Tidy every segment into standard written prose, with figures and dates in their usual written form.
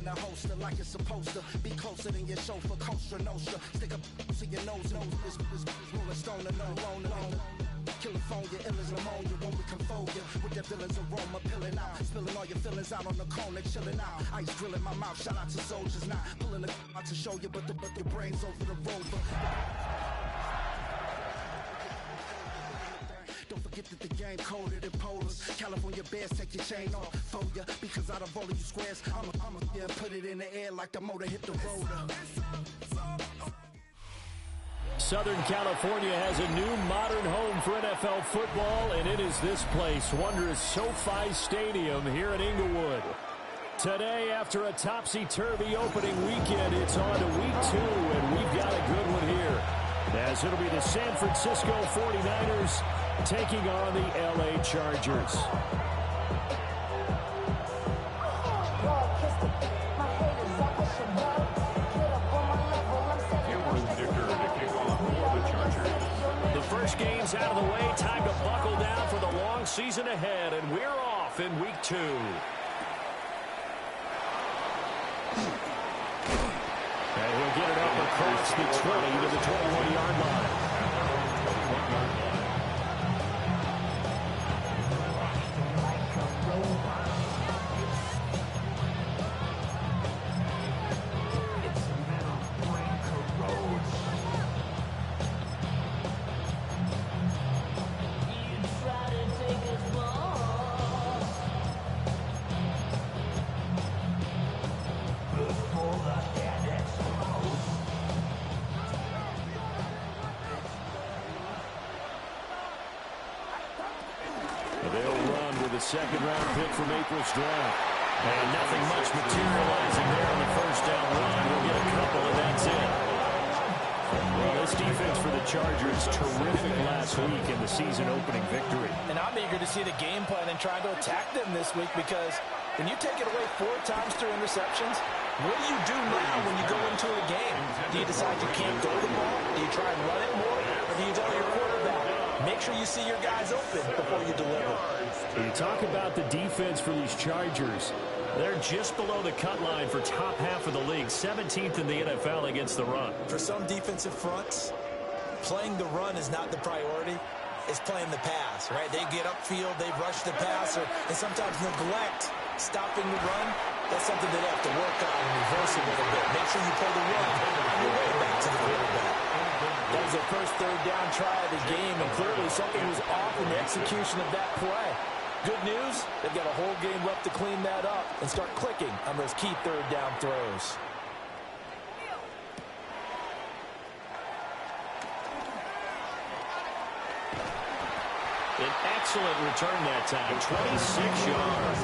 a holster like it's supposed to be closer than your chauffeur, Costa Nostra. Stick up to your nose, this rolling stone and no loner. California, ill as pneumonia when we confold you with that villain's aroma, pilling out, spilling all your feelings out on the corner, chilling out. Ice grilling my mouth, shout out to soldiers, not pulling the out to show you, but your brain's over the rover. Don't forget that the game coded in polars. California bears take your chain off for ya, because out of all of you squares, I'ma yeah, put it in the air like the motor hit the rotor. Southern California has a new modern home for NFL football, and it is this place, wondrous SoFi Stadium here in Inglewood. Today, after a topsy-turvy opening weekend, it's on to week 2, and we've got a good one here, as it'll be the San Francisco 49ers taking on the LA Chargers. First game's out of the way. Time to buckle down for the long season ahead, and we're off in week 2. And he'll get it up across the 20 to the 21-yard line. Second-round pick from April's draft. And nothing much materializing there on the first down run. We'll get a couple, and that's it. Well, this defense for the Chargers, terrific last week in the season-opening victory. And I'm eager to see the game plan and trying to attack them this week, because when you take it away 4 times through interceptions, what do you do now when you go into a game? Do you decide you can't throw the ball? Do you try and run it more? Or do you tell your quarterback, make sure you see your guys open before you deliver? You talk about the defense for these Chargers. They're just below the cut line for top half of the league, 17th in the NFL against the run. For some defensive fronts, playing the run is not the priority. It's playing the pass, right? They get upfield, they rush the passer, and sometimes neglect stopping the run. That's something they have to work on and reverse a little bit. Make sure you play the run on your way back to the quarterback. That was their first third-down try of the game, and clearly something was off in the execution of that play. Good news, they've got a whole game left to clean that up and start clicking on those key third-down throws. An excellent return that time, 26 yards.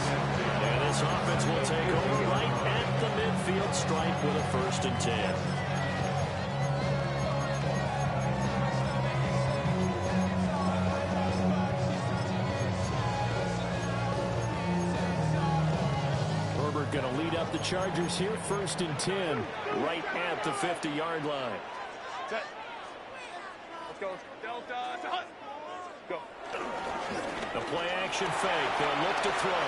And this offense will take over right at the midfield stripe with a 1st and 10. Going to lead up the Chargers here, 1st and 10, right at the 50-yard line. Set. Let's go. Delta. Go. The play action fake. They'll look to throw.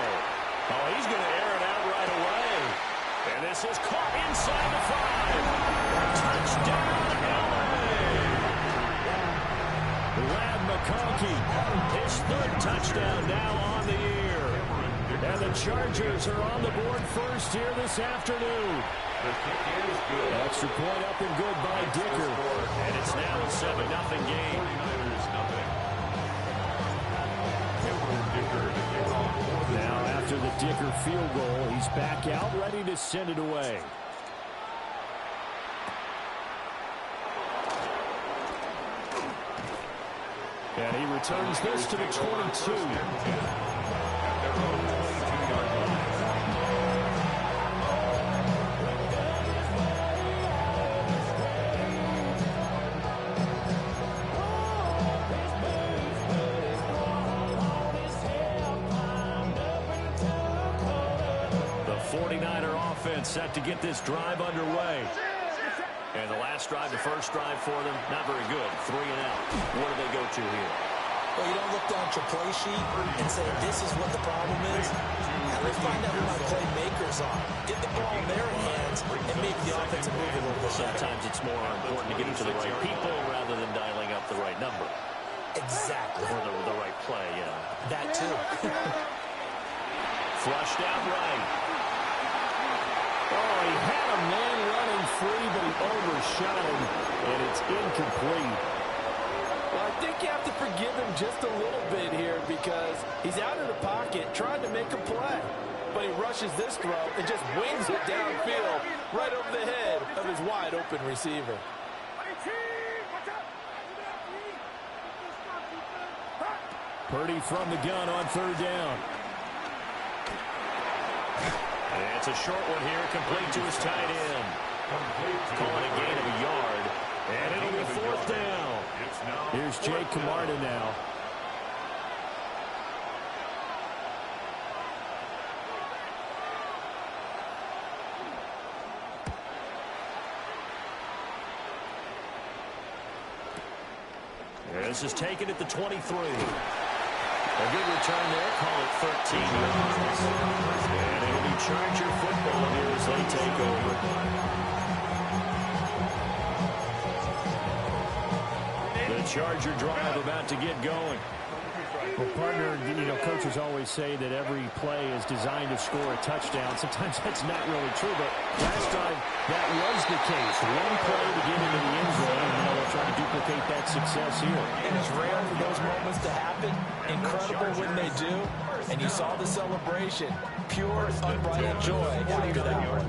Oh, he's going to air it out right away. And this is caught inside the 5. Touchdown, LA. Ladd McConkey, his 3rd touchdown now on the year. And the Chargers are on the board first here this afternoon. The kick is good. Extra point up and good by Dicker. And it's now a 7-0 game. 49ers nothing. Dicker to kick off. Now after the Dicker field goal, he's back out ready to send it away. And he returns this to the 22. Set to get this drive underway. And the last drive, the first drive for them, not very good. 3 and out. What do they go to here? Well, you don't look down at your play sheet and say, this is what the problem is. Now, let's find out who my playmakers are. Get the ball in their hands and make the offensive move a little bit better. Sometimes it's more important to get it to the right people rather than dialing up the right number. Exactly. Or the right play, yeah. That too. Flushed out right. Oh, he had a man running free, but he overshot him, and it's incomplete. Well, I think you have to forgive him just a little bit here because he's out of the pocket trying to make a play. But he rushes this throw and just wings it downfield right over the head of his wide-open receiver. Purdy from the gun on third down. And it's a short one here, complete to his tight end. Calling a gain of a yard. And it'll be fourth down. Here's Jake Camarda now. This is taken at the 23. A good return there. Call it 13 yards. And it'll be Charger football here as they take over. The Charger drive about to get going. Well, partner, coaches always say that every play is designed to score a touchdown. Sometimes that's not really true, but last time that was the case. One play to get into the end zone, and now they'll try to duplicate that success here. And it's rare for those moments to happen. Incredible when they do. And you saw the celebration. Pure, unbridled joy after that one.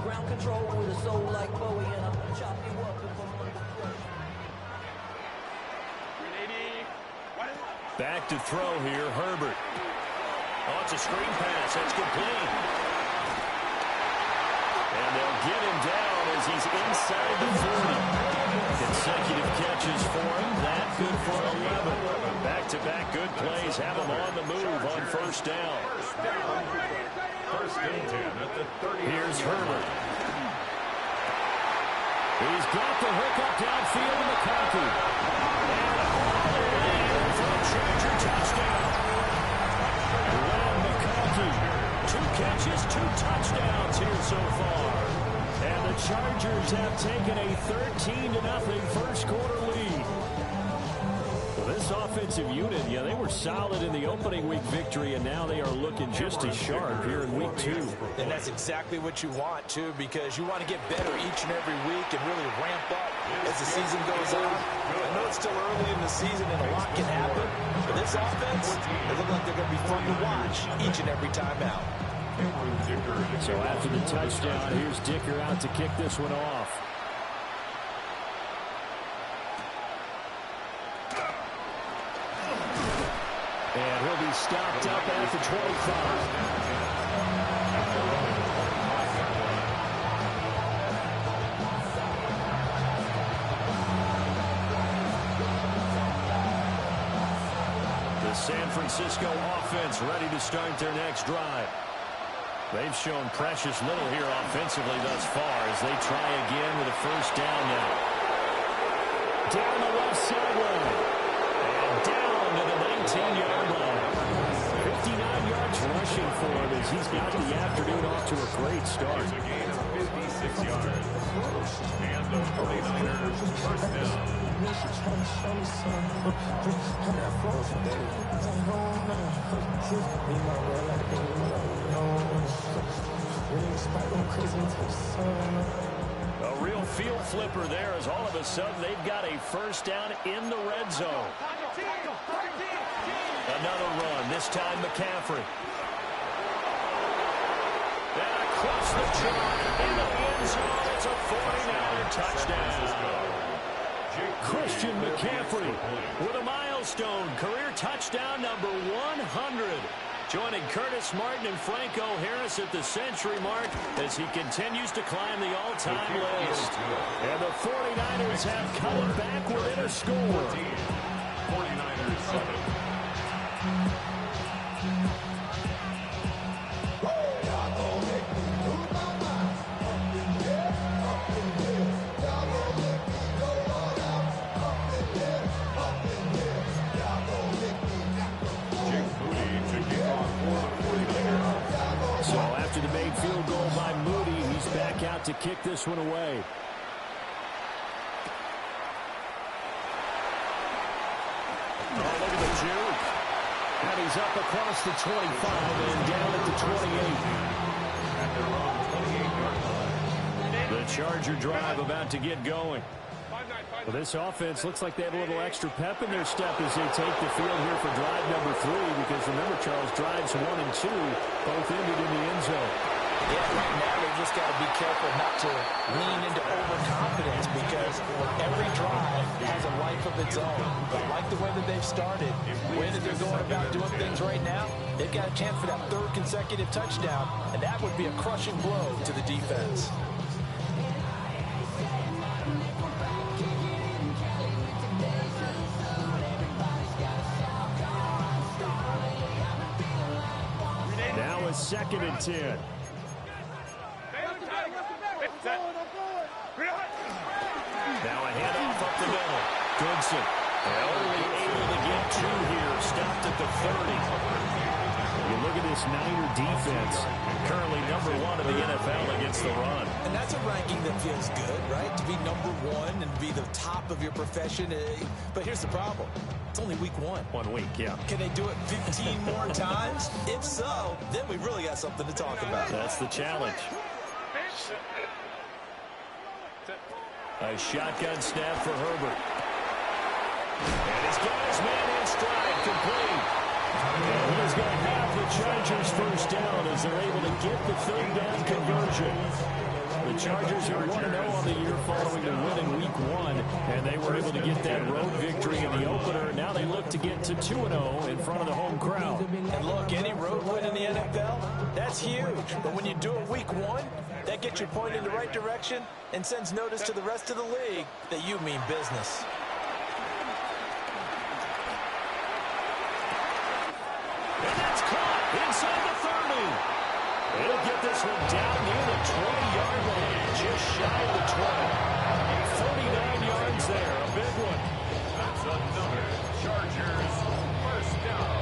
Ground control with a soul like Bowie, and I'm gonna chop you up if I'm Back to throw here, Herbert. Oh, it's a screen pass. That's complete. And they'll get him down as he's inside the 40. Consecutive catches for him. That good for 11. Back-to-back good plays have him on the move on first down. First and 10 at the 30. Here's Herbert. He's got the hook up downfield in McConkey. And all the way for a Charger touchdown. Len McConkey. 2 catches, 2 touchdowns here so far. And the Chargers have taken a 13-0 first quarter lead. Well, this offensive unit, they were solid in the opening week victory, and now they are looking just as sharp here in week 2. And that's exactly what you want, too, because you want to get better each and every week and really ramp up as the season goes on. I know it's still early in the season and a lot can happen, but this offense, they look like they're going to be fun to watch each and every time out. So after the touchdown, here's Dicker out to kick this one off. And he'll be stopped up at the 25. The San Francisco offense ready to start their next drive. They've shown precious little here offensively thus far as they try again with a first down now. Down the left sideline. And down to the 19-yard line. 59 yards rushing for him as he's got the afternoon off to a great start. It's a gain of 56 yards. And the 49ers first down. A real field flipper there as all of a sudden they've got a first down in the red zone. Another run, this time McCaffrey. And across the chalk into the end zone. It's a 49er touchdown. Christian McCaffrey with a milestone career touchdown number 100. Joining Curtis Martin and Franco Harris at the century mark as he continues to climb the all-time list. And the 49ers have come back within a score. 49ers 7. set to kick this one away. Oh, look at the juke. And he's up across the 25 and down at the 28. The Charger drive about to get going. Well, this offense looks like they have a little extra pep in their step as they take the field here for drive number 3, because remember, Charles, drives 1 and 2 both ended in the end zone. Yeah, right now they just got to be careful not to lean into overconfidence, because every drive has a life of its own. But I like the way that they've started, the way that they're going about doing things right now. They've got a chance for that 3rd consecutive touchdown, and that would be a crushing blow to the defense. Now a 2nd and 10. Now a handoff up the middle. Goodson only able to get 2 here. Stopped at the 30. You look at this Niner defense, currently number 1 in the NFL against the run. And that's a ranking that feels good, right? To be number 1 and be the top of your profession. But here's the problem. It's only week 1. 1 week, yeah. Can they do it 15 more times? If so, then we really got something to talk about. That's the challenge. A shotgun snap for Herbert. And he's got his man in stride, complete. And he's going to have the Chargers first down as they're able to get the 3rd down conversion. The Chargers are 1-0 on the year following a win in week 1, and they were able to get that road victory in the opener. Now they look to get to 2-0 in front of the home crowd. And look, any road win in the NFL, that's huge. But when you do it week 1, that gets your point in the right direction and sends notice to the rest of the league that you mean business. And that's caught inside the 30. It'll get this one down near the 20-yard line, just shy of the 20. 49 yards there, a big one. That's another Chargers first down.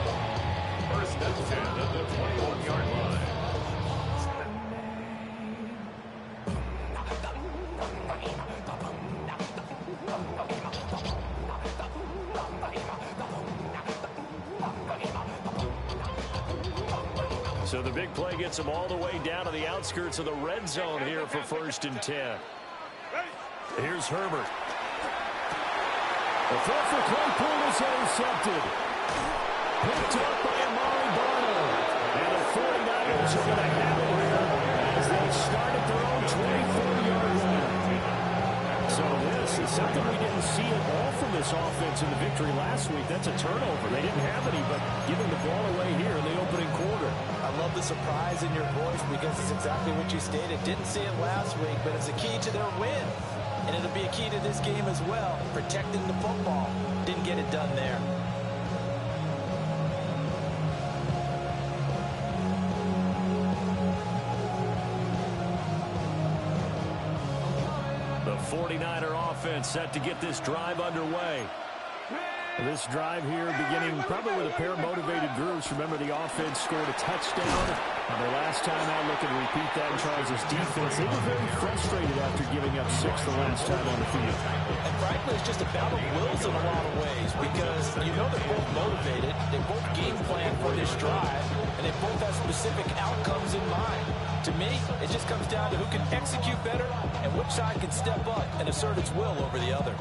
1st and 10 at the 21-yard line. So the big play gets them all the way down to the outskirts of the red zone here for 1st and 10. Here's Herbert. The throw for Claypool is intercepted. Picked up by Amari Barno. And the 49ers are going to have it here as they start at their own 24-yard line. So this is something we didn't see at all from this offense in the victory last week. That's a turnover. They didn't have any, but giving the ball away here in the opening quarter. I love the surprise in your voice because it's exactly what you stated. Didn't see it last week, but it's a key to their win. And it'll be a key to this game as well, protecting the football. Didn't get it done there. The 49er offense set to get this drive underway. This drive here beginning probably with a pair of motivated groups. Remember, the offense scored a touchdown. Their last time out, looking to repeat that in Charles' defense. They were very frustrated after giving up 6 the last time on the field. And frankly, it's just a battle of wills in a lot of ways because you know they're both motivated. They both game plan for this drive, and they both have specific outcomes in mind. To me, it just comes down to who can execute better and which side can step up and assert its will over the other.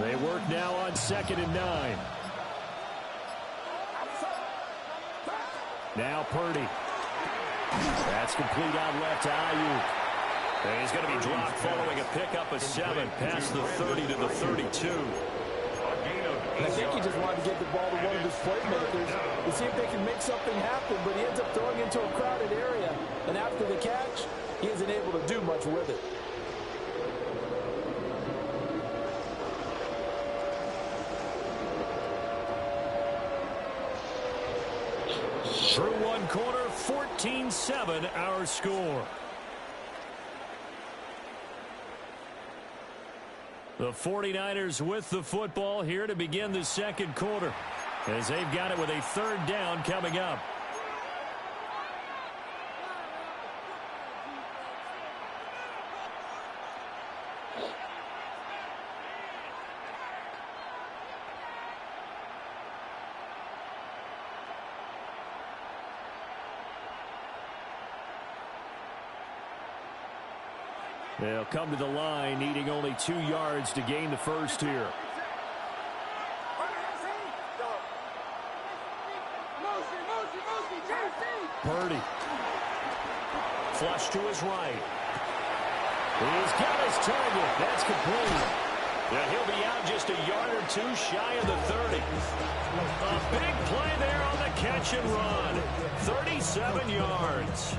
They work now on 2nd and 9. Now Purdy. That's complete out left to Ayuk. And he's going to be dropped following a pickup of 7 past the 30 to the 32. And I think he just wanted to get the ball to one of his playmakers to see if they can make something happen, but he ends up throwing into a crowded area. And after the catch, he isn't able to do much with it. Through one quarter, 14-7 our score. The 49ers with the football here to begin the second quarter, as they've got it with a third down coming up. They'll come to the line, needing only 2 yards to gain the first here. Purdy. Flush to his right. He's got his target. That's complete. And he'll be out just a yard or 2 shy of the 30. A big play there on the catch and run. 37 yards.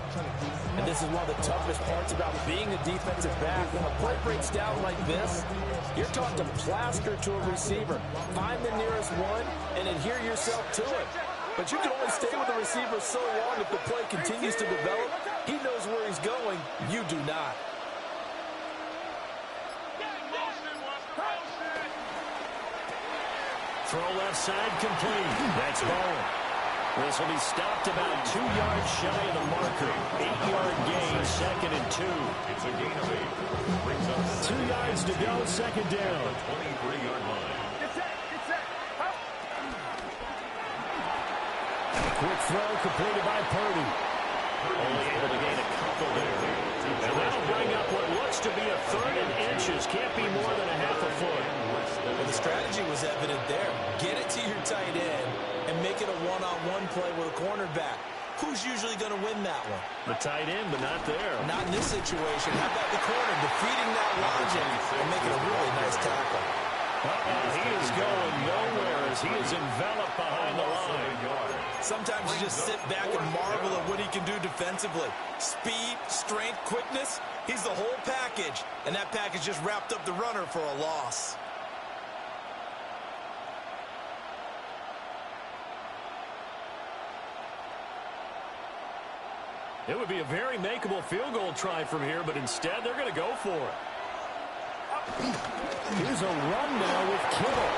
And this is one of the toughest parts about being a defensive back. When a play breaks down like this, you're taught to plaster to a receiver. Find the nearest one and adhere yourself to it. But you can only stay with the receiver so long if the play continues to develop. He knows where he's going. You do not. Throw left side complete. That's Bowen. This will be stopped about 2 yards shy of the marker. 8-yard gain, 2nd and 2. It's a gain of 8. Brings up 2 yards to go, 2nd down. 23-yard line. Quick throw completed by Purdy. Only able to gain a couple there. And that'll bring up what looks to be a 3rd and inches. Can't be more than a half a foot. Well, the strategy was evident there. Get it to your tight end and make it a one-on-one play with a cornerback. Who's usually going to win that one? The tight end, but not there. Not in this situation. How about the corner defeating that logic and making a really nice tackle? He is going nowhere as he is enveloped behind the line. Sometimes you just sit back and marvel at what he can do defensively. Speed, strength, quickness. He's the whole package. And that package just wrapped up the runner for a loss. It would be a very makeable field goal try from here, but instead they're going to go for it. Here's a run now with Kittle.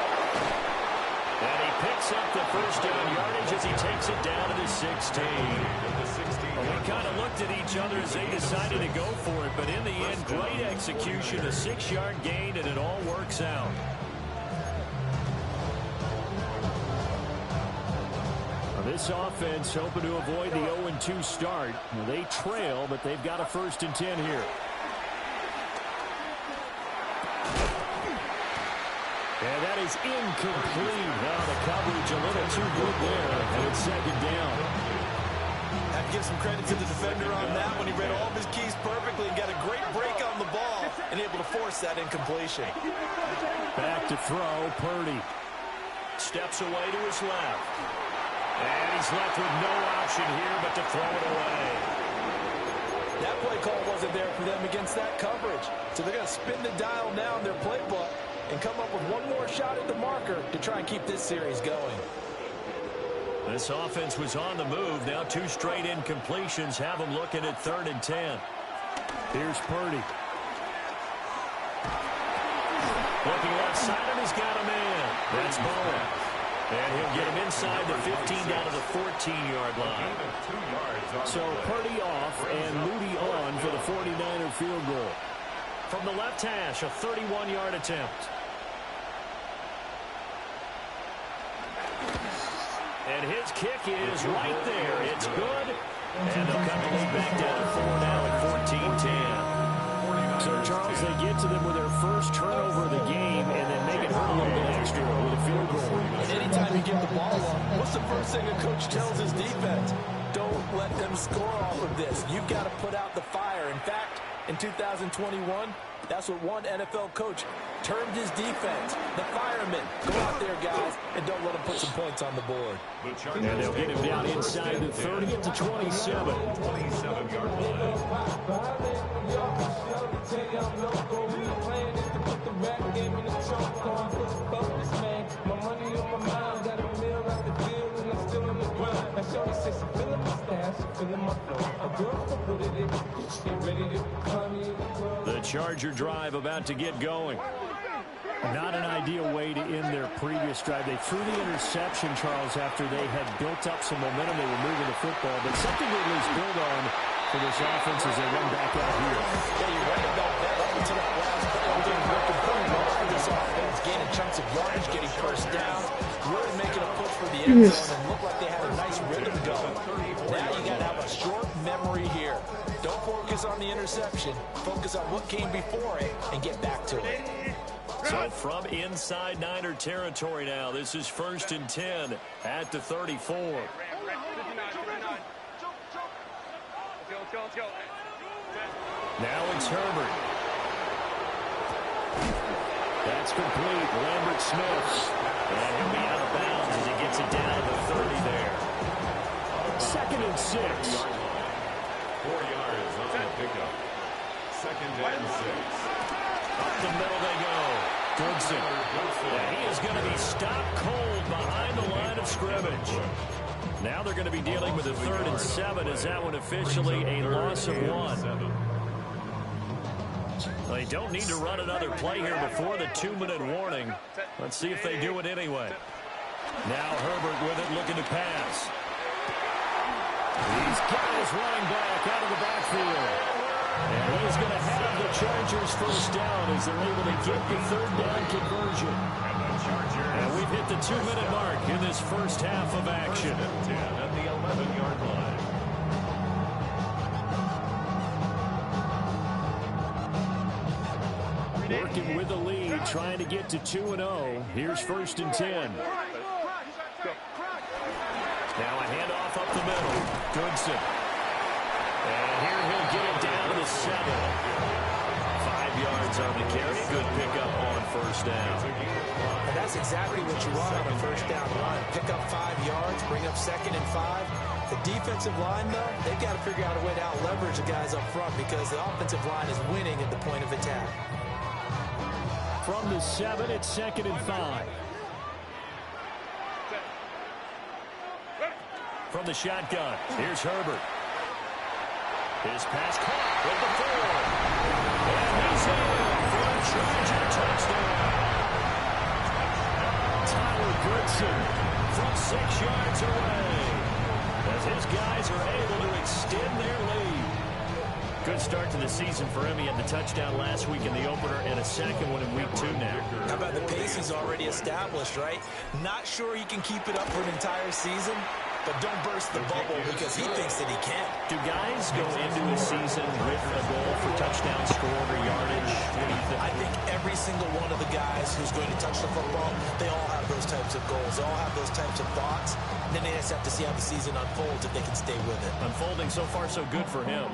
And he picks up the first down yardage as he takes it down to the 16. Well, we kind of looked at each other as they decided to go for it, but in the end, great execution, a 6-yard gain, and it all works out. This offense hoping to avoid the 0-2 start. They trail, but they've got a 1st and 10 here. And that is incomplete. Now the coverage a little too good there, and it's 2nd down. Have to give some credit to the defender on that one. He read all of his keys perfectly and got a great break on the ball and able to force that incompletion. Back to throw, Purdy. Steps away to his left. And he's left with no option here but to throw it away. That play call wasn't there for them against that coverage. So they're going to spin the dial now in their playbook and come up with one more shot at the marker to try and keep this series going. This offense was on the move. Now 2 straight incompletions have them looking at 3rd and 10. Here's Purdy. Looking left side, and he's got a man. That's Bowen. And he'll get him inside the 15 down to the 14-yard line. So Purdy off and Moody on for the 49er field goal. From the left hash, a 31-yard attempt. And his kick is right there. It's good. And they'll cut the lead back down to 4 now at 14-10. So, Charles, they get to them with their first turnover of the game and then make it hurt a little bit extra with a field goal. And anytime you give the ball up, what's the first thing a coach tells his defense? Don't let them score off of this. You've got to put out the fire. In fact, in 2021, that's what one NFL coach termed his defense. The firemen. Go out there, guys, and don't let them put some points on the board. And they'll get him down inside the 30 at the 27. 27-yard line. The Charger drive about to get going. an ideal way to end their previous drive. They threw the interception, Charles, after they had built up some momentum. They were moving the football, but something to at least build on for this offense as they run back out here. Yeah, you're right about that. Up until that last play, they're working pretty well for this offense, gaining chunks of yardage, getting first downs, really making a push for the end zone, and looked like they had a nice rhythm going. Now you got to have a short memory here. Don't focus on the interception. Focus on what came before it and get back to it. So from inside Niner territory now, this is 1st and 10 at the 34. Now it's Herbert. That's complete. Lambert Smith. And he'll be out of bounds as he gets it down to 30 there. 2nd and 6. 4 yards on the pickup. 2nd and 6. Up the middle they go. Goodson. And he is going to be stopped cold behind the line of scrimmage. Now they're going to be dealing with a 3rd and 7. Is that one officially a loss of 1? They don't need to run another play here before the 2-minute warning. Let's see if they do it anyway. Now Herbert with it, looking to pass. He's got his running back out of the backfield. And he's going to have the Chargers first down as they're able to get the 3rd down conversion. And we've hit the 2-minute mark in this first half of action. 10 at the 11-yard line. Working with the lead, trying to get to 2-0. Here's 1st and 10. Now a handoff up the middle. Goodson. And here he'll get it down to 7. 5 yards on the carry. Good pickup on 1st down. And that's exactly what you want on a 1st down run. Pick up 5 yards, bring up 2nd and 5. The defensive line, though, they've got to figure out a way to out-leverage the guys up front because the offensive line is winning at the point of attack. From the 7, it's 2nd and 5. From the shotgun, here's Herbert. His pass caught with the 4. And he's in for a Charger touchdown. Tyler Goodson from 6 yards away as his guys are able to extend their lead. Good start to the season for him. He had the touchdown last week in the opener and a second one in week 2 now. How about the pace he's already established, right? Not sure he can keep it up for an entire season, but don't burst the bubble because he thinks that he can. Do guys go into a season with a goal for touchdown scored or yardage? What do you think? I think every single one of the guys who's going to touch the football, they all have those types of goals. They all have those types of thoughts. And then they just have to see how the season unfolds if they can stay with it. Unfolding so far so good for him.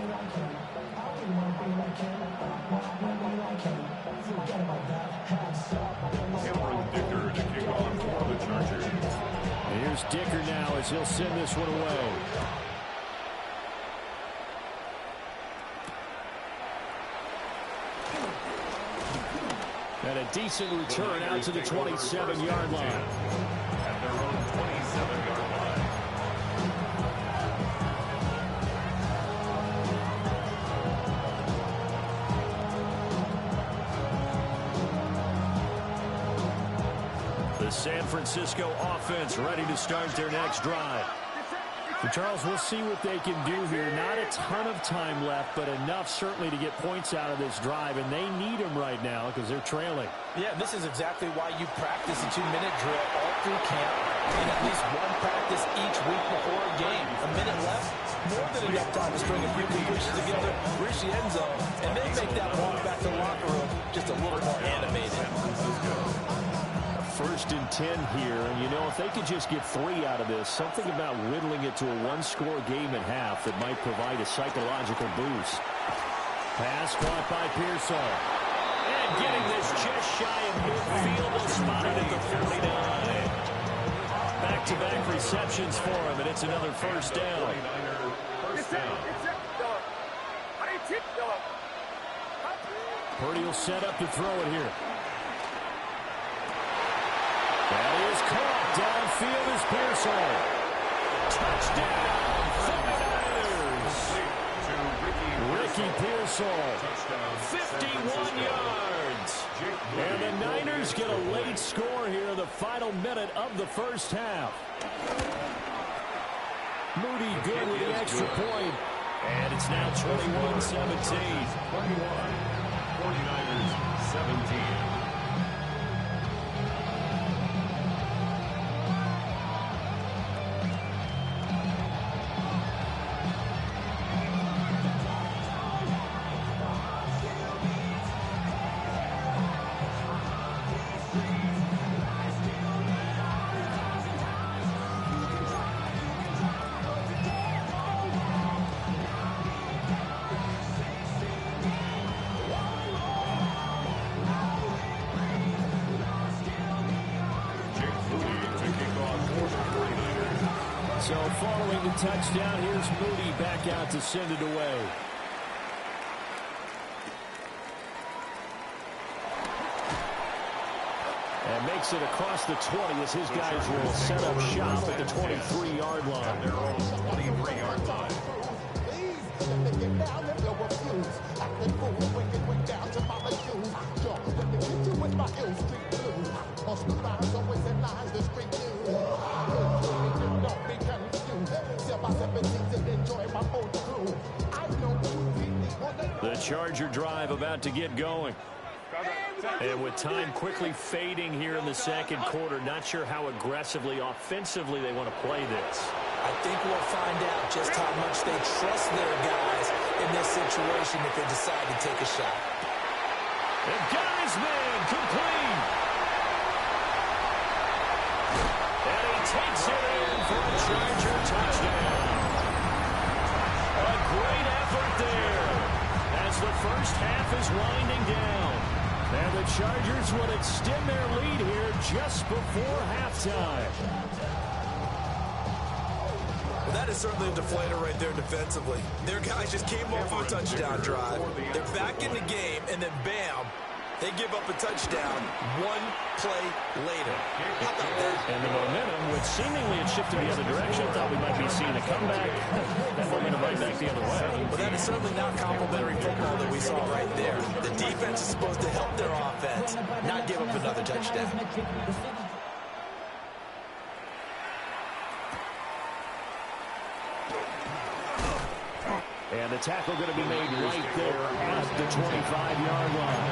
Cameron Dicker to kick off for the Chargers. Here's Dicker now as he'll send this one away. And a decent return out to the 27-yard line. At their own 27-yard line. The San Francisco offense ready to start their next drive. So Charles, we'll see what they can do here. Not a ton of time left, but enough certainly to get points out of this drive, and they need them right now because they're trailing. Yeah, this is exactly why you practice a 2-minute drill all through camp and at least one practice each week before a game. A minute left, more than enough time to string a few pushes together, reach the end zone, and then make that walk back to the locker room just a little more animated. 1st and 10 here, and you know, if they could just get 3 out of this, something about whittling it to a 1-score game at half that might provide a psychological boost. Pass caught by Pearsall. And getting this just shy of midfield, they'll spot it at the 49. Back-to-back receptions for him, and it's another 1st down. Purdy will set up to throw it here. That is caught. Downfield is Pearsall. Touchdown, 49ers. Ricky Pearsall. 51 yards. And the Niners get a late score here in the final minute of the first half. Moody good with the extra point. And it's now 21-17. 49ers 17. So following the touchdown, here's Moody back out to send it away. And makes it across the 20 as his guys will set up shop at the 23-yard line. Their own 23-yard line. The Charger drive about to get going. And with time quickly fading here in the second quarter, not sure how aggressively, offensively they want to play this. I think we'll find out just how much they trust their guys in this situation if they decide to take a shot. And got his man complete. And he takes it in for a Charger touchdown. A great effort there as the first half is winding down. And the Chargers will extend their lead here just before halftime. Well, that is certainly a deflator right there defensively. Their guys just came off of a touchdown drive. They're back in the game, and then bam, they give up a touchdown one play later. How about that? And the momentum, which seemingly had shifted the other direction, thought we might be seeing a comeback. That momentum right back the other way. Well, that is certainly not complimentary football that we saw right there. The defense is supposed to help their offense, not give up another touchdown. And the tackle going to be made right there at the 25-yard line.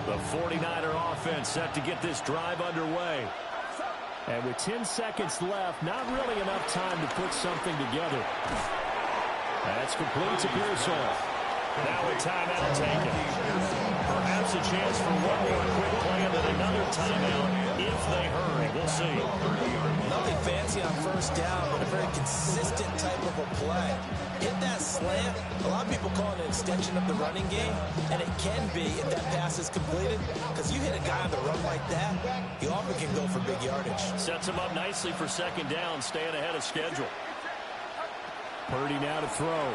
The 49er offense set to get this drive underway. And with 10 seconds left, not really enough time to put something together. That's complete to Pearsall. Now a timeout taken. Perhaps a chance for one more quick play and then another timeout if they hurry. We'll see. Nothing fancy on first down, but a very consistent type of a play. Hit that slant. A lot of people call it an extension of the running game, and it can be if that pass is completed, because you hit a guy on the run like that, you often can go for big yardage. Sets him up nicely for second down, staying ahead of schedule. Purdy now to throw.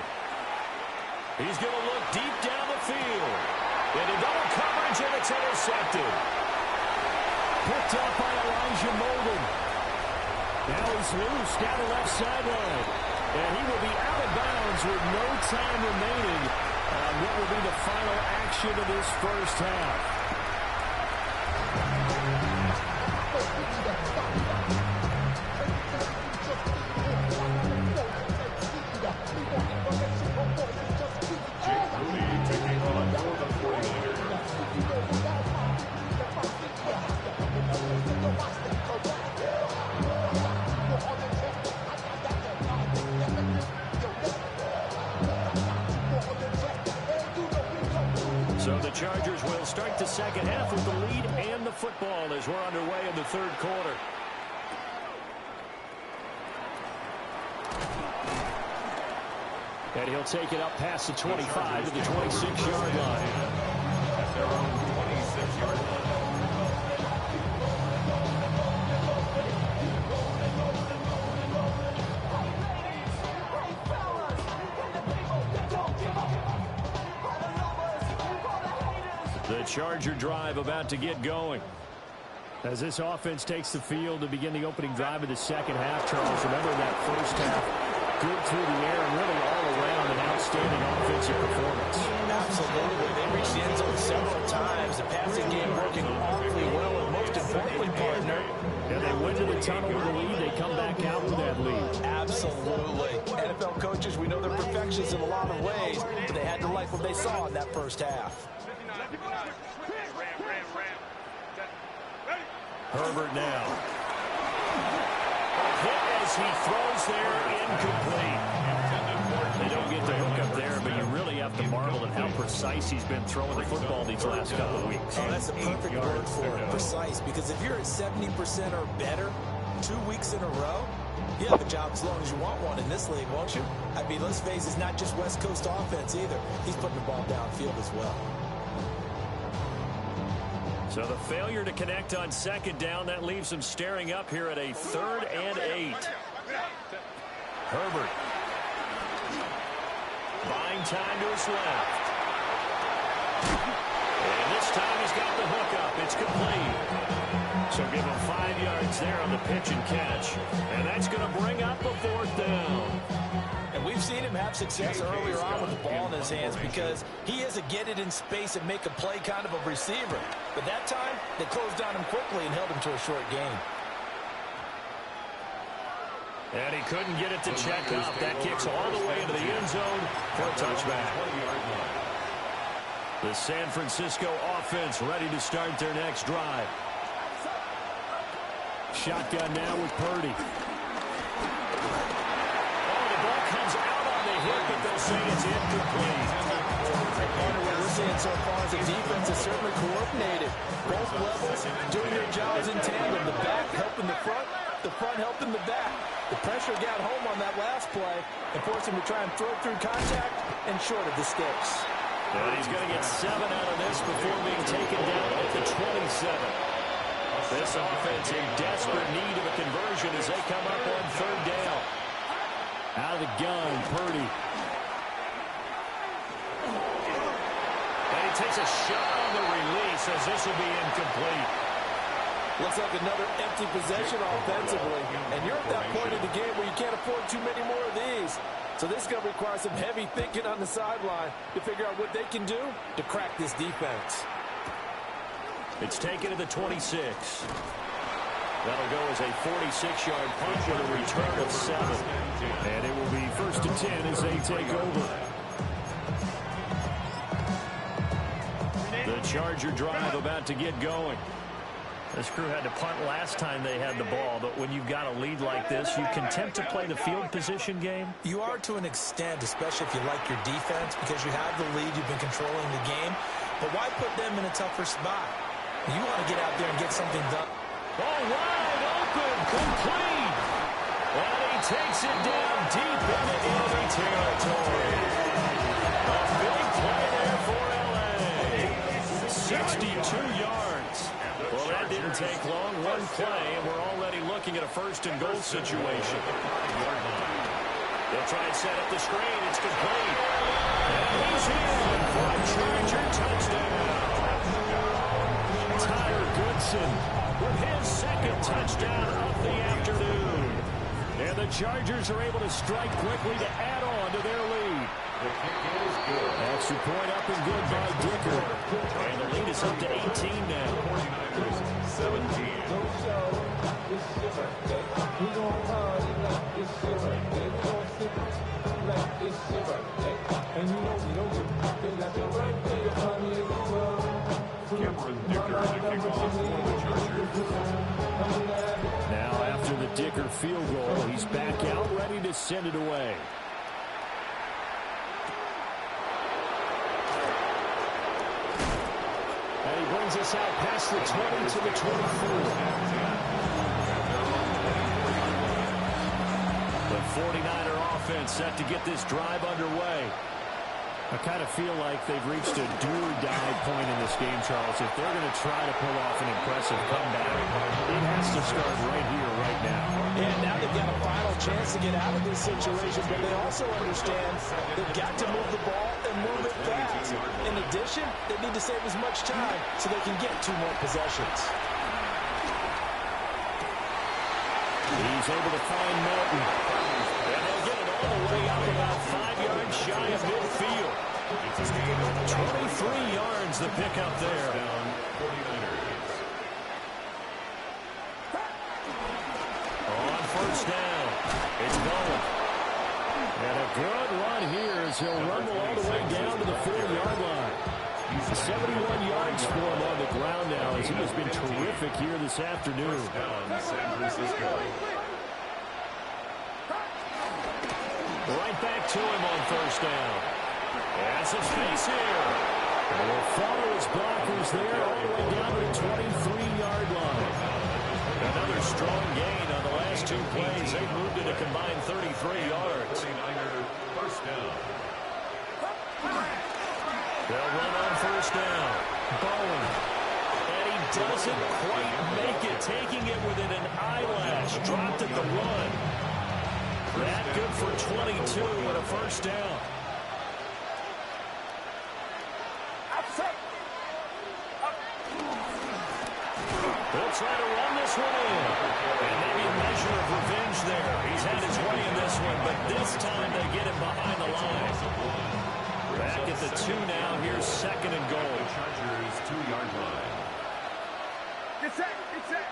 He's going to look deep down the field. Into double coverage, and it's intercepted. Picked up by Elijah Molden. Now he's loose down the left sideline. And he will be out of bounds with no time remaining on what will be the final action of this first half. So the Chargers will start the second half with the lead and the football as we're underway in the third quarter. And he'll take it up past the 25 to the 26-yard line. At their own 26-yard line. The Charger drive about to get going. As this offense takes the field to begin the opening drive of the second half, Charles, remember that first half, good through the air and really all around an outstanding offensive performance. Absolutely. They reached the end zone several times. The passing game working awfully well, and most importantly, partner, yeah, they went to the tunnel with a lead. They come back out with that lead. Absolutely. NFL coaches, we know they're perfectionists in a lot of ways, but they had to like what they saw in that first half. Herbert now. A hit as he throws there, incomplete. They don't get the hook up there, but you really have to marvel at how precise he's been throwing the football these last couple of weeks. Oh, that's the perfect word for it, precise, because if you're at 70% or better 2 weeks in a row, you have a job as long as you want one in this league, won't you? I mean, let's face it, it's not just West Coast offense either. He's putting the ball downfield as well. So the failure to connect on second down, that leaves them staring up here at a 3rd and 8. Herbert. Buying time to his left. And this time he's got the hook up. It's complete. So give him 5 yards there on the pitch and catch. And that's going to bring up a 4th down. And we've seen him have success earlier on with the ball in his hands because he is a get it in space and make a play kind of a receiver. But that time, they closed down him quickly and held him to a short gain. And he couldn't get it to check up. That kicks all the way into the end zone for a touchback. The San Francisco offense ready to start their next drive. Shotgun now with Purdy. Comes out on the hit, but they'll say it's incomplete. What we're seeing so far is the defense is certainly coordinated. Both levels doing their jobs in tandem. The back helping the front helping the back. The pressure got home on that last play and forced him to try and throw through contact and short of the sticks. And he's going to get 7 out of this before being taken down at the 27. This offense in desperate need of a conversion as they come up on 3rd down. Out of the gun, Purdy. And he takes a shot on the release as this will be incomplete. Looks like another empty possession offensively. And you're at that point in the game where you can't afford too many more of these. So this is going to require some heavy thinking on the sideline to figure out what they can do to crack this defense. It's taken to the 26. That'll go as a 46-yard punt with a return of 7. And it will be 1st and 10 as they take over. The Charger drive about to get going. This crew had to punt last time they had the ball, but when you've got a lead like this, you can tempt to play the field position game. You are to an extent, especially if you like your defense, because you have the lead, you've been controlling the game. But why put them in a tougher spot? You want to get out there and get something done. Oh, wide open, complete. And he takes it down deep into enemy territory. A big play there for L.A. 62 yards. Well, that didn't take long. One play, and we're already looking at a 1st and goal situation. They'll try and set up the screen. It's complete. And he's in for a Charger touchdown. Tyler Goodson with his 2nd touchdown of the afternoon. And the Chargers are able to strike quickly to add on to their lead. Extra point up and good by Dicker. And the lead is up to 18 now. 17. Now after the Dicker field goal, he's back out ready to send it away. And he brings us out past the 20 to the 24. The 49er offense set to get this drive underway. I kind of feel like they've reached a do-or-die point in this game, Charles. If they're going to try to pull off an impressive comeback, it has to start right here, right now. And now they've got a final chance to get out of this situation, but they also understand they've got to move the ball and move it fast. In addition, they need to save as much time so they can get 2 more possessions. He's able to find Melton. And they'll get it all the way up about 5 yards shy of midfield. 23 yards the pickup there. On first down, it's Bowen. And a good run here as he'll rumble all the way down to the 4-yard line. 71 yards for him on the ground now as he has been terrific here this afternoon. San Francisco. Right back to him on first down. That's a space here. And will follow his blockers there all the way down to the 23-yard line. Another strong gain on the last 2 plays. They moved it a combined 33 yards. 49er first down. They'll run on first down. Bowen. And he doesn't quite make it, taking it within an eyelash. Dropped at the 1. That good for 22 and a first down. They'll try to run this one in. And maybe a measure of revenge there. He's had his way in this one, but this time they get him behind the line. Back at the 2 now. Here's second and goal. Chargers 2-yard line. Get set. Get set.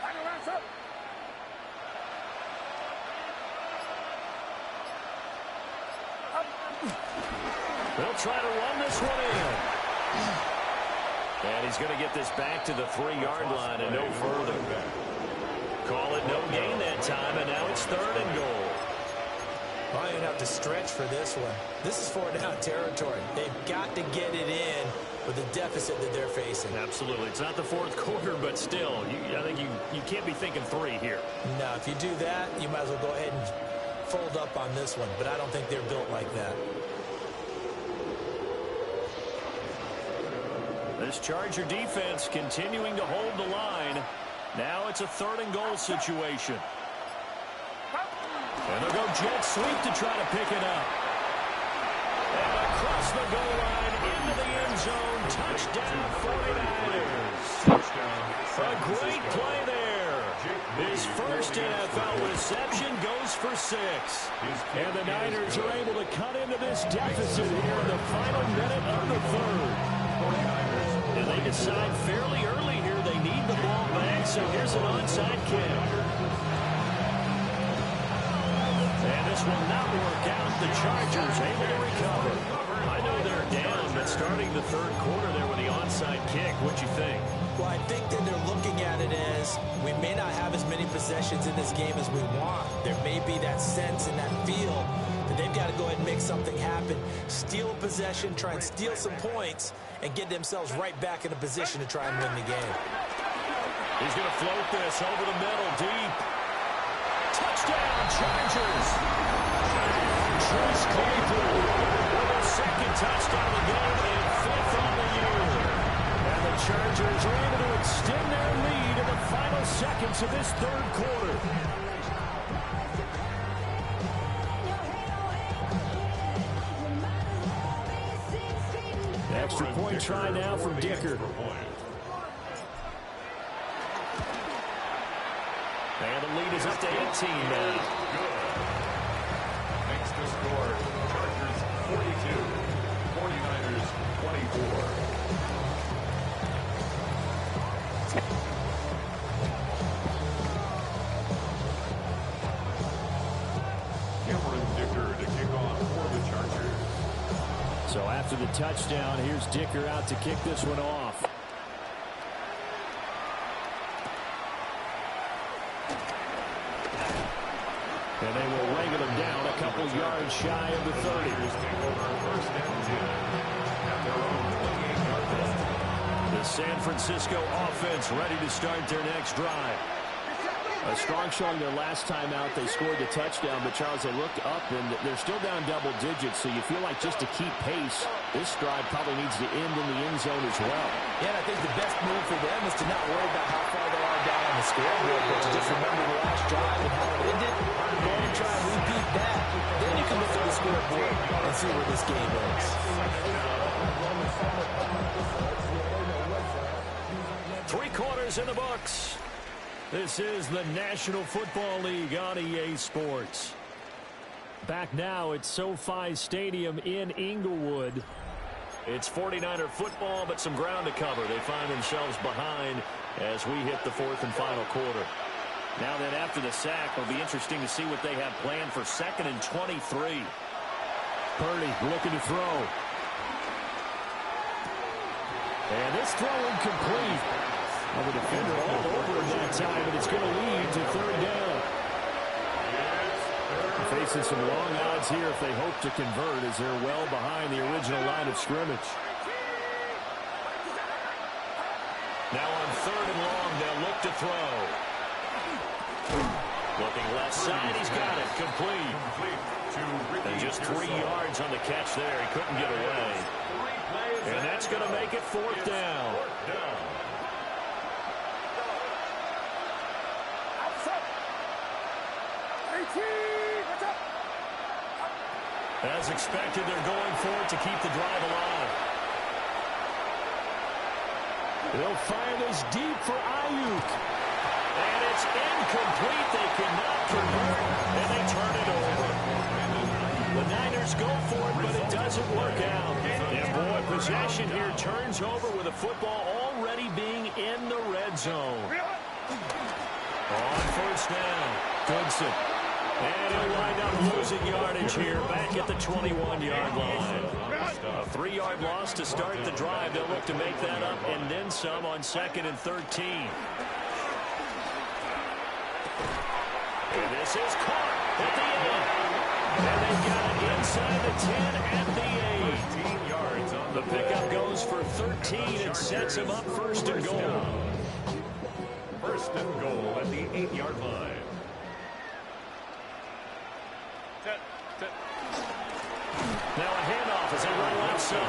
Final rounds up. They'll try to run this one in. And he's going to get this back to the 3-yard line and no further. Call it no gain that time, and now it's third and goal. Well, you're going to have to stretch for this one. This is 4-down territory. They've got to get it in with the deficit that they're facing. Absolutely. It's not the fourth quarter, but still, I think you can't be thinking 3 here. No, if you do that, you might as well go ahead and fold up on this one, but I don't think they're built like that. This Charger defense continuing to hold the line. Now it's a third and goal situation. And they'll go jet sweep to try to pick it up. And across the goal line into the end zone. Touchdown 49ers. A great play there. His first NFL reception goes for 6. And the Niners are able to cut into this deficit here in the final minute of the third. And they decide fairly early here they need the ball back, so here's an onside kick. And this will not work out. The Chargers able to recover. I know they're down, but starting the third quarter there with the onside kick, what'd you think? Well, I think that they're looking at it as we may not have as many possessions in this game as we want. There may be that sense and that feel that they've got to go ahead and make something happen, steal a possession, try and steal some points, and get themselves right back in a position to try and win the game. He's going to float this over the middle, deep. Touchdown, Chargers! Chase Claypool with a second touchdown of the game and 5th on the year. And the Chargers are able to extend their lead in the final seconds of this third quarter. Extra point try now from Dicker. And the lead is up to 18 now. Makes the score. Chargers 42. 49ers 24. Cameron Dicker to kick off for the Chargers. So after the touchdown, here's Dicker out to kick this one off. And they will wrangle him down a couple yards shy of the 30. The San Francisco offense ready to start their next drive. A strong showing their last time out. They scored the touchdown, but Charles, they looked up, and they're still down double digits, so you feel like just to keep pace, this drive probably needs to end in the end zone as well. Yeah, and I think the best move for them is to not worry about how far they are down on the scoreboard, but to just remember the last drive and how it ended, go and try and repeat that. Then you can look at the scoreboard and see where this game is. 3 quarters in the books. This is the National Football League on EA Sports. Back now at SoFi Stadium in Inglewood. It's 49er football, but some ground to cover. They find themselves behind as we hit the fourth and final quarter. Now then, after the sack, it'll be interesting to see what they have planned for 2nd and 23. Purdy looking to throw. And this throw incomplete. Well, the defender all over him that time, and it's going to lead to 3rd down. Facing some long odds here if they hope to convert as they're well behind the original line of scrimmage. Now on 3rd and long, they'll look to throw. Looking left side, he's got it. Complete. And just 3 yards on the catch there. He couldn't get away. And that's going to make it 4th down. As expected, they're going for it to keep the drive alive. They'll fire this deep for Ayuk. And it's incomplete. They cannot convert, and they turn it over. The Niners go for it, but it doesn't work out. And boy, possession here turns over with the football already being in the red zone. On 1st down, Goodson. And he'll wind up losing yardage here back at the 21-yard line. A 3-yard loss to start the drive. They'll look to make that up and then some on 2nd and 13. And this is caught at the end. And they've got it inside the 10 at the 8. 18 yards on the pickup goes for 13 and sets him up 1st and goal. 1st and goal at the 8-yard line. Now a handoff as they run left side.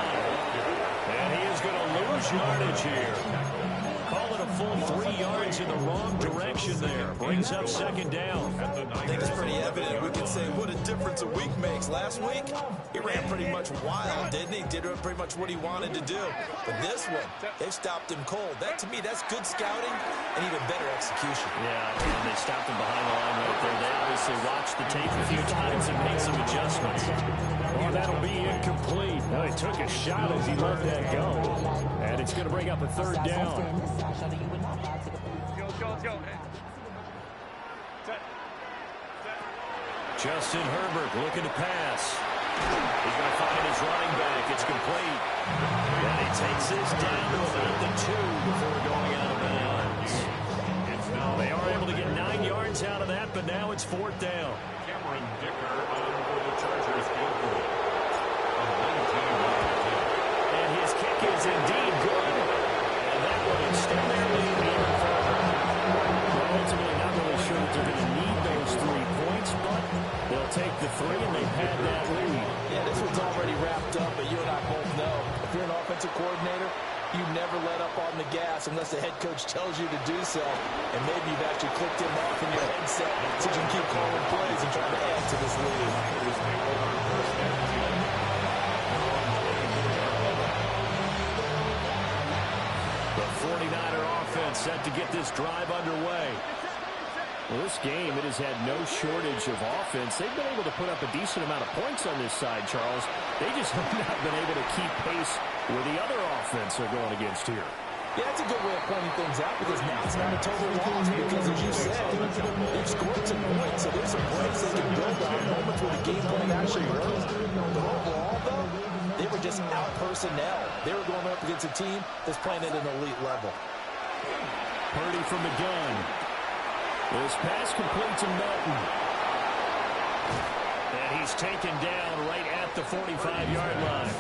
And he is going to lose yardage here. Call it a full 3 yards in the wrong direction there. Brings up 2nd down. I think it's pretty evident. We can say what a difference a week makes. Last week, he ran pretty much wild, didn't he? Did pretty much what he wanted to do. But this one, they stopped him cold. That, to me, that's good scouting and even better execution. Yeah, and they stopped him behind the line right there. They obviously watched the tape a few times and made some adjustments. Oh, that'll be incomplete. Well, he took a shot as he let that go. And it's going to bring up a 3rd down. Justin Herbert looking to pass. He's going to find his running back. It's complete. And he takes this down to about the 2 before going out of bounds. They are able to get 9 yards out of that, but now it's 4th down. Cameron Dicker on for the Chargers field goal. And his kick is indeed good. And that will extend their lead even further. Well, ultimately, not really sure that they're going to need those 3 points, but they'll take the 3, and they've had that lead. Yeah, this one's already wrapped up, but you and I both know if you're an offensive coordinator, you never let up on the gas unless the head coach tells you to do so. And maybe you've actually clicked him off in your headset so you can keep calling plays and trying to add to this lead. The 49er offense set to get this drive underway. Well, this game, it has had no shortage of offense. They've been able to put up a decent amount of points on this side, Charles. They just have not been able to keep pace with the other offense they're going against here. Yeah, that's a good way of pointing things out because now it's not a total loss because, as you said, they've scored some points, so there's some points they can build on, moments where the game plan actually works. But overall, though, they were just out personnel. They were going up against a team that's playing at an elite level. Purdy from the gun. This pass complete to Melton. And he's taken down right at the 45-yard line.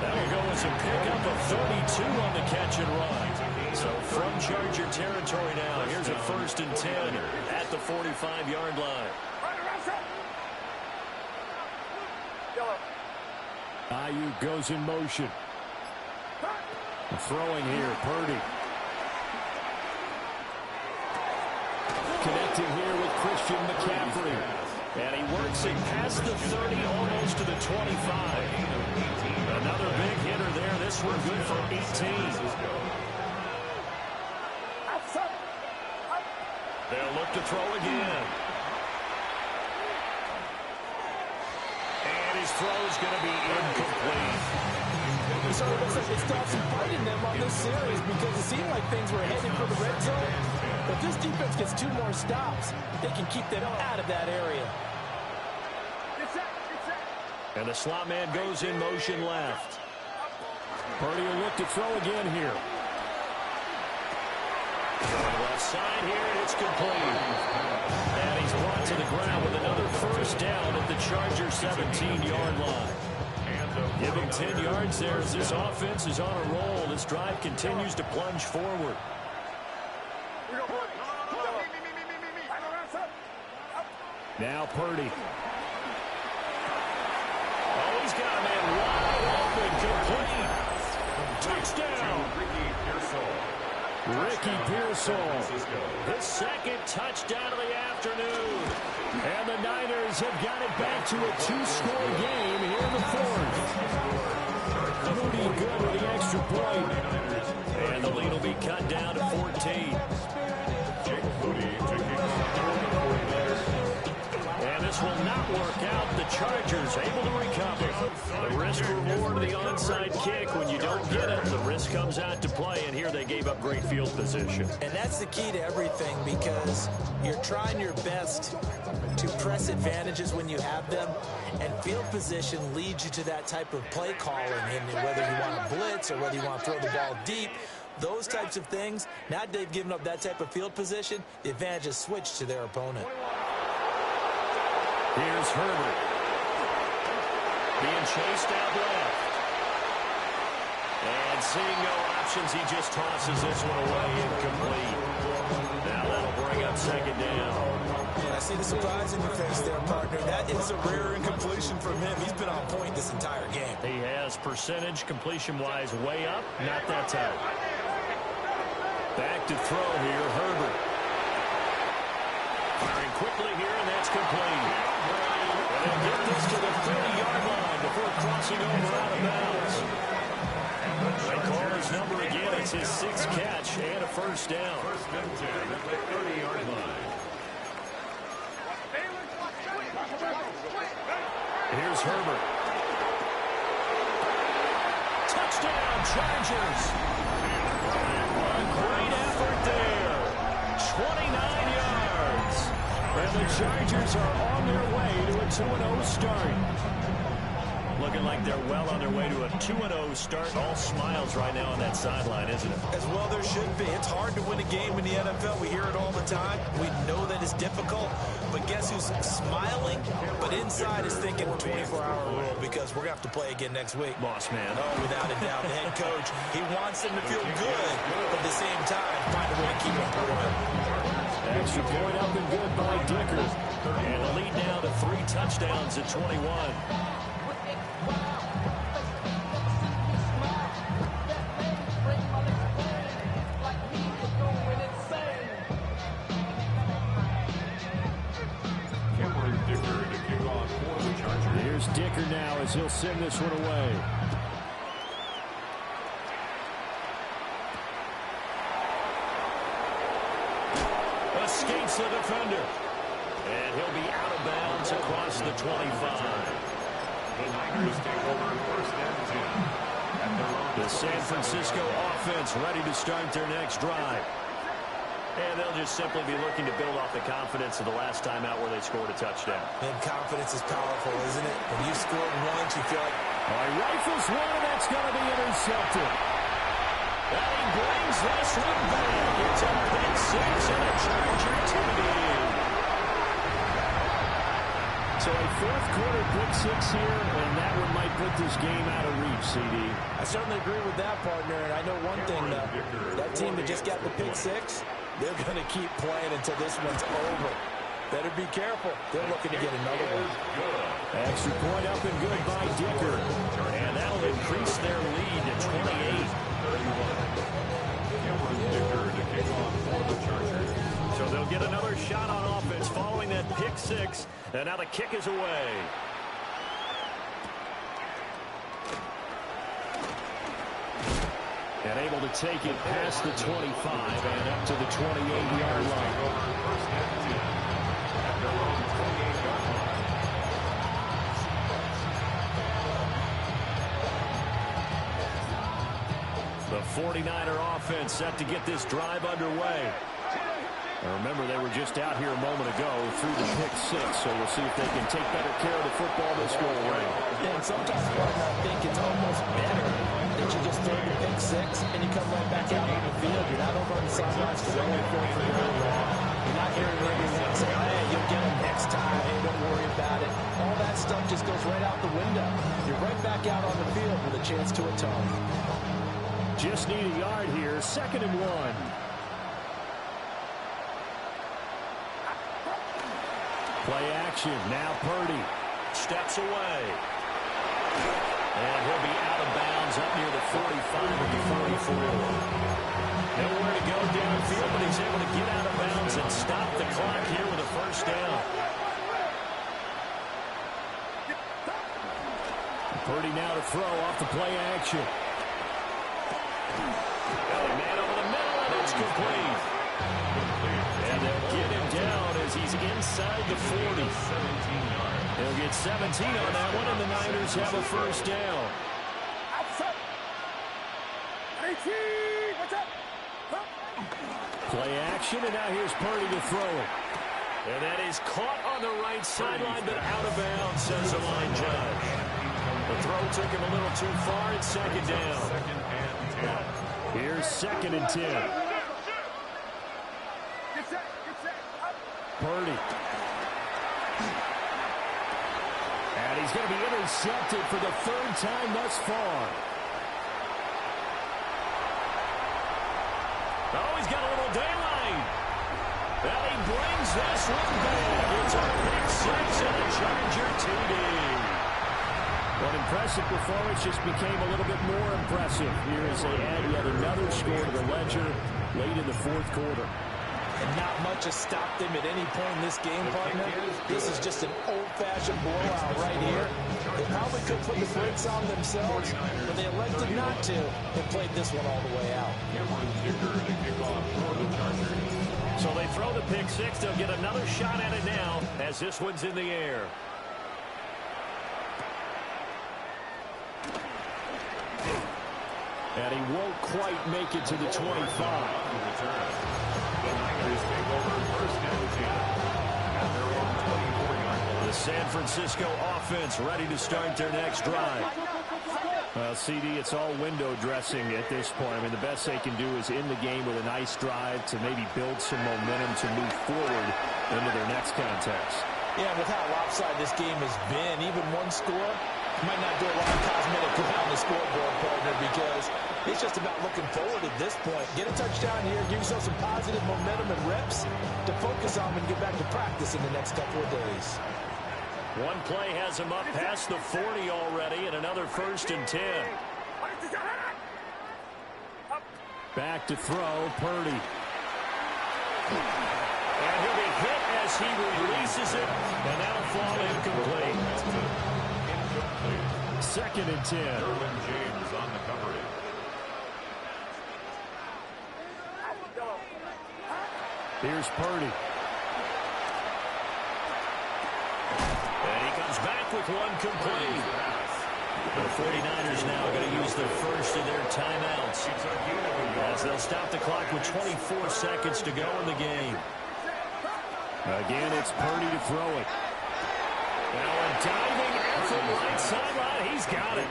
That'll go as a pickup of 32 on the catch and run. So from Charger territory now, here's a 1st and 10 at the 45-yard line. Ayuk goes in motion. Throwing here, Purdy. Connecting here with Christian McCaffrey. And he works it past the 30, almost to the 25. Another big hitter there. This one good for 18. up to throw again. And his throw's going to be incomplete. So it looks like they stopped some fighting them on this series because it seemed like things were headed for the red zone. But if this defense gets 2 more stops, they can keep them out of that area. And the slot man goes in motion left. Purdy will look to throw again here. Left side here, and it's complete. And he's brought to the ground with another first down at the Chargers' 17-yard line. Give him 10 yards there as this offense is on a roll. This drive continues to plunge forward. Now Purdy. Oh, he's got a man wide open, complete. Touchdown. Ricky Pearsall. His second touchdown of the afternoon. And the Niners have got it back to a 2-score game here in the fourth. Moody good with the extra point. And the lead will be cut down to 14. And this will not work out. The Chargers able to recover. The risk reward of the onside kick. When you don't get it, the risk comes out to play. And here they gave up great field position. And that's the key to everything because you're trying your best to press advantages when you have them. And field position leads you to that type of play calling. And whether you want to blitz or whether you want to throw the ball deep, those types of things, now they've given up that type of field position, the advantage is switched to their opponent. Here's Herbert. Being chased out left. And seeing no options, he just tosses this one away incomplete. Now that'll bring up second down. And I see the surprise in your face there, partner. That is a rare incompletion from him. He's been on point this entire game. He has percentage completion-wise way up, not that time. Back to throw here, Herbert. Firing quickly here, and that's complete. And they'll get this to the 30-yard line before crossing over out of bounds. They call his number again. It's his 6th catch and a first down. First and 10 at the 30-yard line. Here's Herbert. Touchdown, Chargers. A great effort there. 29 yards. And the Chargers are on their way to a 2-0 start. Looking like they're well on their way to a 2-0 start. All smiles right now on that sideline, isn't it? As well there should be. It's hard to win a game in the NFL. We hear it all the time. We know that it's difficult. But guess who's smiling? But inside is thinking 24-hour rule because we're going to have to play again next week. Boss man. Oh, without a doubt. The head coach, he wants them to feel good, but at the same time, find a way to keep them going. Extra point up and good by Dicker. And the lead now to 3 touchdowns at 21. Here's Dicker now as he'll send this one away. Escapes the defender. And he'll be out of bounds across the 25. The Niners take over first and 10. The San Francisco offense ready to start their next drive. And they'll just simply be looking to build off the confidence of the last time out where they scored a touchdown. And confidence is powerful, isn't it? When you scored once, you feel like... All right, rifles one, and that's going to be intercepted. And he brings this one back. It's a pick 6 and a Charger TD. So a fourth-quarter pick 6 here, and that one might put this game out of reach, CD. I certainly agree with that, partner. And I know one thing, though. That team that just got the pick 6, they're going to keep playing until this one's over. Better be careful. They're looking to get another one. Extra point up and good by Dicker. And that'll increase their lead to 28. So they'll get another shot on offense following that pick 6. And now the kick is away. And able to take it past the 25 and up to the 28-yard line. First and 10 at their own 28-yard line. The 49er offense set to get this drive underway. Now remember, they were just out here a moment ago through the pick six, so we'll see if they can take better care of the football this go around. Yeah, and sometimes I think it's almost better that you just throw the pick six and you come right back out on the field. You're not over on the sidelines throwing for it very long. You're not hearing everyone say, hey, you'll get them next time. Hey, don't worry about it. All that stuff just goes right out the window. You're right back out on the field with a chance to atone. Just need a yard here. 2nd and 1. Play action. Now Purdy steps away. And he'll be out of bounds up near the 45 or the 44. Nowhere to go downfield, but he's able to get out of bounds and stop the clock here with a first down. Purdy now to throw off the play action. Man over the middle, and it's complete. And they'll get him down as he's inside the 40. They'll get 17 on that one, and the Niners have a first down. Play action, and now here's Purdy to throw it. And that is caught on the right sideline, but out of bounds, says the line judge. The throw took him a little too far, and 2nd down. 2nd and 10. Here's 2nd and 10. Purdy. And he's going to be intercepted for the 3rd time thus far. Oh, he's got a little daylight. And he brings this one back. It's a pick six and a Charger TD. Well, an impressive performance just became a little bit more impressive here as they add yet another score to the ledger late in the 4th quarter. And not much has stopped them at any point in this game, partner. This is just an old-fashioned blowout right here. They probably could put the brakes on themselves, but they elected not to and played this one all the way out. So they throw the pick six. They'll get another shot at it now as this one's in the air. And he won't quite make it to the 25. The Niners take over 1st and 10 at their own 24-yard line. The San Francisco offense ready to start their next drive. Well, CD, it's all window dressing at this point. I mean, the best they can do is in the game with a nice drive to maybe build some momentum to move forward into their next contest. Yeah, with how lopsided this game has been, even one score might not do a lot of cosmetic good on the scoreboard, partner, because it's just about looking forward at this point. Get a touchdown here, give yourself some positive momentum and reps to focus on when you get back to practice in the next couple of days. One play has him up past the 40 already, and another 1st and 10. Back to throw, Purdy. And he'll be hit as he releases it, and that'll fall incomplete. 2nd and 10. Derwin James on the coverage. Here's Purdy. And he comes back with one complete. The 49ers now are going to use their first of their timeouts as they'll stop the clock with 24 seconds to go in the game. Again, it's Purdy to throw it. Now a diving effort right sideline. He's got it.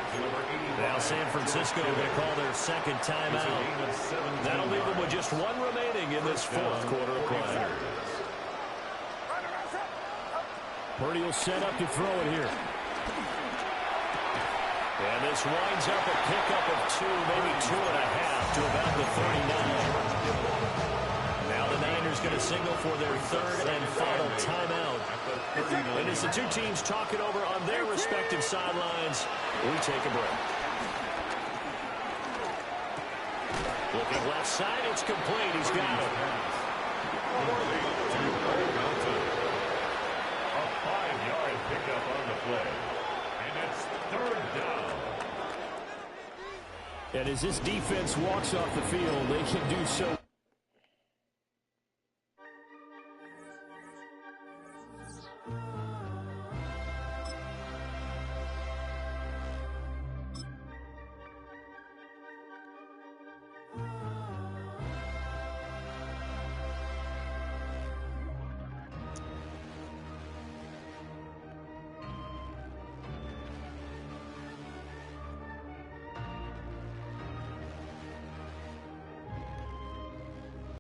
Now San Francisco going to call their 2nd timeout. That'll leave them with just one remaining in this 4th quarter of play. Purdy will set up to throw it here. And this winds up a pickup of 2, maybe 2.5 to about the 39. Now the Niners going to signal for their 3rd and final timeout. And as the two teams talk it over on their respective sidelines, we take a break. Looking left side, it's complete. He's got it. A 5-yard pickup on the play. And it's 3rd down. And as this defense walks off the field, they can do so